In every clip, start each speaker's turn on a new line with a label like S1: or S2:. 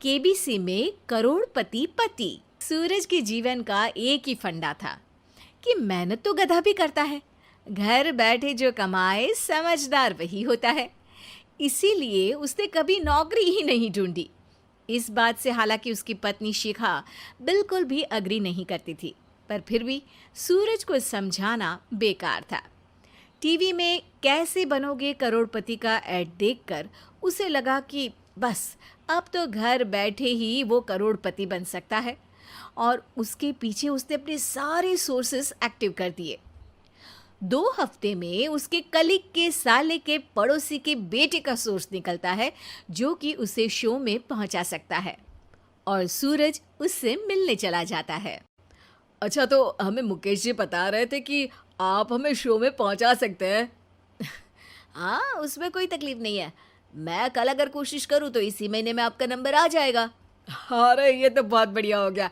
S1: KBC में करोड़पति पति। सूरज के जीवन का एक ही फंडा था कि मेहनत तो गधा भी करता है, घर बैठे जो कमाए समझदार वही होता है। इसीलिए उसने कभी नौकरी ही नहीं ढूंढी। इस बात से हालांकि उसकी पत्नी शिखा बिल्कुल भी अग्री नहीं करती थी, पर फिर भी सूरज को समझाना बेकार था। टीवी में कैसे बनोगे करोड़पति का ऐड देखकर उसे लगा कि बस अब तो घर बैठे ही वो करोड़पति बन सकता है, और उसके पीछे उसने अपने सारे सोर्सेस एक्टिव कर दिए। 2 हफ्ते में उसके कलीग के साले के पड़ोसी के बेटे का सोर्स निकलता है जो कि उसे शो में पहुंचा सकता है, और सूरज उससे मिलने चला जाता है।
S2: अच्छा, तो हमें मुकेश जी बता रहे थे कि आप हमें शो में पहुंचा सकते हैं।
S1: हाँ, उसमें कोई तकलीफ नहीं है। मैं कल अगर कोशिश करूँ तो इसी महीने में आपका नंबर आ जाएगा।
S2: अरे ये तो बहुत बढ़िया हो गया।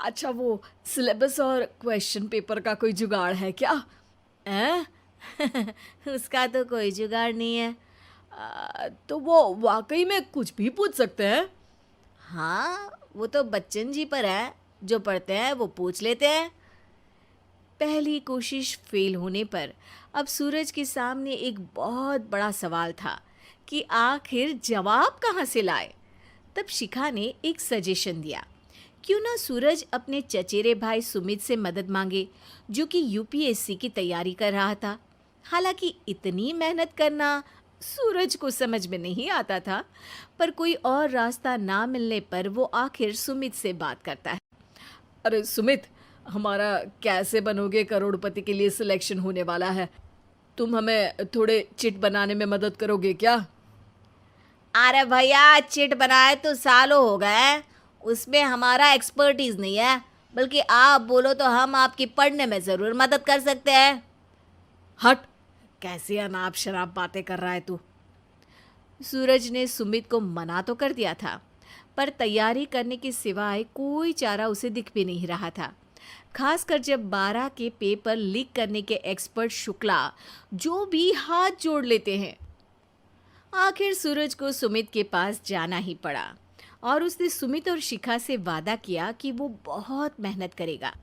S2: अच्छा, वो सिलेबस और क्वेश्चन पेपर का कोई जुगाड़ है क्या?
S1: हैं? उसका तो कोई जुगाड़ नहीं है।
S2: तो वो वाकई में कुछ भी पूछ सकते हैं?
S1: हाँ, वो तो बच्चन जी पर है, जो पढ़ते हैं वो पूछ लेते हैं। पहली कोशिश फेल होने पर अब सूरज के सामने एक बहुत बड़ा सवाल था कि आखिर जवाब कहाँ से लाए। तब शिखा ने एक सजेशन दिया, क्यों ना सूरज अपने चचेरे भाई सुमित से मदद मांगे, जो कि यूपीएससी की तैयारी कर रहा था। हालांकि इतनी मेहनत करना सूरज को समझ में नहीं आता था, पर कोई और रास्ता ना मिलने पर वो आखिर सुमित से बात करता है।
S2: अरे सुमित, हमारा कैसे बनोगे करोड़पति के लिए सिलेक्शन होने वाला है। तुम हमें थोड़े चिट बनाने में मदद करोगे क्या?
S1: अरे भैया, चिट बनाए तो सालों हो गए, उसमें हमारा एक्सपर्टीज नहीं है। बल्कि आप बोलो तो हम आपकी पढ़ने में ज़रूर मदद कर सकते हैं।
S2: हट, कैसी अनाप शराब बातें कर रहा है तू।
S1: सूरज ने सुमित को मना तो कर दिया था, पर तैयारी करने के सिवाय कोई चारा उसे दिख भी नहीं रहा था। खासकर जब 12 के पेपर लीक करने के एक्सपर्ट शुक्ला जो भी हाथ जोड़ लेते हैं। आखिर सूरज को सुमित के पास जाना ही पड़ा, और उसने सुमित और शिखा से वादा किया कि वो बहुत मेहनत करेगा।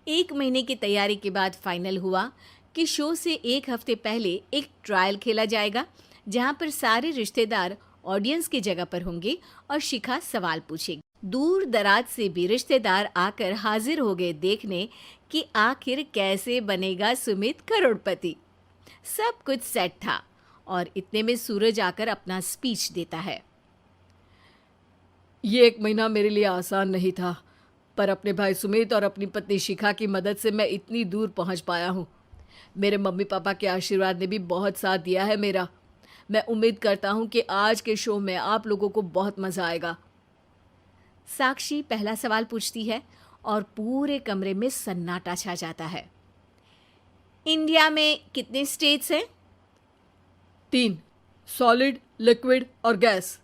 S1: 1 महीने की तैयारी के बाद फाइनल हुआ कि शो से 1 हफ्ते पहले एक ट्रायल खेला जाएगा, जहां पर सारे रिश्तेदार ऑडियंस की जगह पर होंगे और शिखा सवाल पूछेगी। दूर दराज से भी रिश्तेदार आकर हाजिर हो गए देखने कि आखिर कैसे बनेगा सुमित करोड़पति। सब कुछ सेट था, और इतने में सूरज आकर अपना स्पीच देता है।
S2: ये 1 महीना मेरे लिए आसान नहीं था, पर अपने भाई सुमित और अपनी पत्नी शिखा की मदद से मैं इतनी दूर पहुंच पाया हूँ। मेरे मम्मी पापा के आशीर्वाद ने भी बहुत साथ दिया है मेरा। मैं उम्मीद करता हूँ कि आज के शो में आप लोगों को बहुत मज़ा आएगा।
S1: साक्षी पहला सवाल पूछती है और पूरे कमरे में सन्नाटा छा जाता है। इंडिया में कितने स्टेट्स हैं?
S2: 3, सॉलिड, लिक्विड और गैस।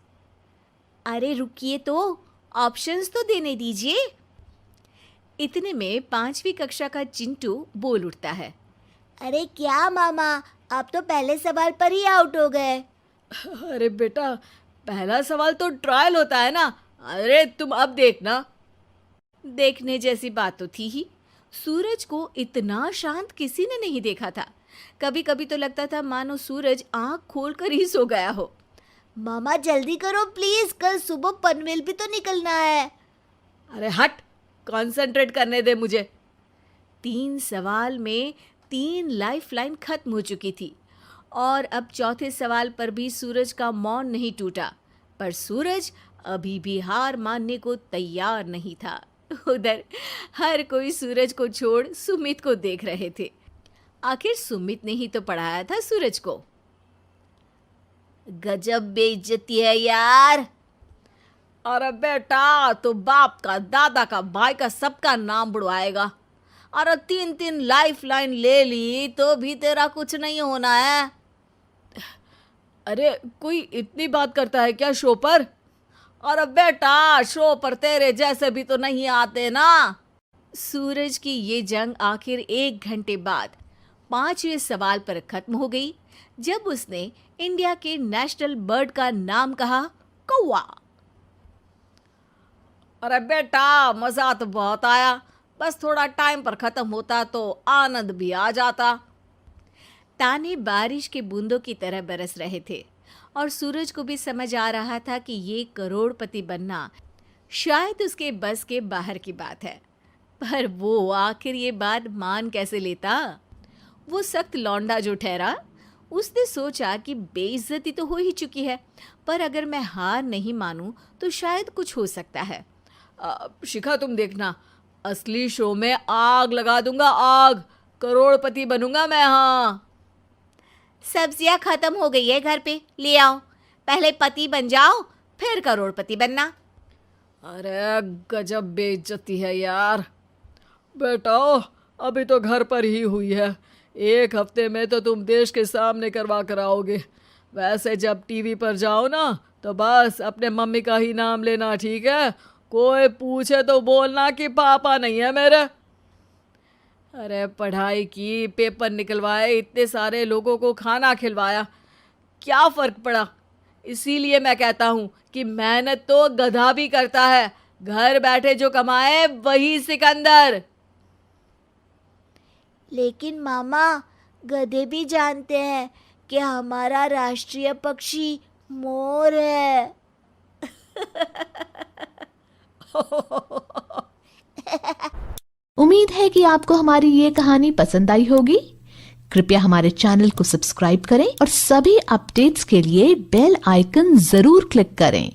S1: अरे रुकिए, तो ऑप्शंस तो देने दीजिए। इतने में 5वीं कक्षा का चिंटू बोल उठता है।
S3: अरे क्या मामा, आप तो पहले सवाल पर ही आउट हो गए।
S2: अरे बेटा, पहला सवाल तो ट्रायल होता है ना। अरे तुम अब देखना।
S1: देखने जैसी बात तो थी ही। सूरज को इतना शांत किसी ने नहीं देखा था। कभी कभी तो लगता था मानो सूरज आंख खोलकर ही सो गया हो।
S3: मामा जल्दी करो प्लीज, कल सुबह पनवेल भी तो निकलना है।
S2: अरे हट, कंसंट्रेट करने दे मुझे।
S1: 3 सवाल में 3 लाइफलाइन खत्म हो चुकी थी, और अब चौथे सवाल पर भी सूरज का मौन नहीं टूटा। पर सूरज अभी भी हार मानने को तैयार नहीं था। उधर हर कोई सूरज को छोड़ सुमित को देख रहे थे। आखिर सुमित ने ही तो पढ़ाया था सूरज को।
S3: गजब बेइज्जती है यार।
S2: अरे बेटा, तो बाप का, दादा का, भाई का, सबका नाम बुड़वाएगा।
S1: अरे 3 लाइफलाइन ले ली तो भी तेरा कुछ नहीं होना है।
S2: अरे कोई इतनी बात करता है क्या शो पर?
S1: अरे बेटा, शो पर तेरे जैसे भी तो नहीं आते ना। सूरज की ये जंग आखिर 1 घंटे बाद 5वें सवाल पर खत्म हो गई, जब उसने इंडिया के नेशनल बर्ड का नाम कहा, कौवा।
S2: अरे बेटा, मजा तो बहुत आया, बस थोड़ा टाइम पर खत्म होता तो आनंद भी आ जाता।
S1: ताने बारिश के बूंदों की तरह बरस रहे थे और सूरज को भी समझ आ रहा था कि ये करोड़पति बनना शायद उसके बस के बाहर की बात है। पर वो आखिर ये बात मान कैसे लेता? वो सख्त लौंडा जो ठहरा, उसने सोचा कि बेइज्जती तो हो ही चुकी है, पर अगर मैं हार नहीं मानूं तो शायद कुछ हो सकता है।
S2: शिखा, तुम देखना, असली शो में आग लगा दूंगा, आग, करोड़पति बनूंगा मैं। हाँ,
S1: सब्जियां खत्म हो गई है घर पे, ले आओ। पहले पति बन जाओ, फिर करोड़पति बनना।
S2: अरे गजब बेइज्जती है यार। बेटा, अभी तो घर पर ही हुई है, 1 हफ्ते में तो तुम देश के सामने करवा कर आओगे। वैसे जब टीवी पर जाओ ना तो बस अपने मम्मी का ही नाम लेना, ठीक है? कोई पूछे तो बोलना कि पापा नहीं है मेरे। अरे पढ़ाई की, पेपर निकलवाए, इतने सारे लोगों को खाना खिलवाया, क्या फ़र्क पड़ा? इसीलिए मैं कहता हूँ कि मेहनत तो गधा भी करता है, घर बैठे जो कमाए वही सिकंदर।
S3: लेकिन मामा, गधे भी जानते हैं कि हमारा राष्ट्रीय पक्षी मोर है।
S4: उम्मीद है कि आपको हमारी ये कहानी पसंद आई होगी। कृपया हमारे चैनल को सब्सक्राइब करें और सभी अपडेट्स के लिए बेल आइकन जरूर क्लिक करें।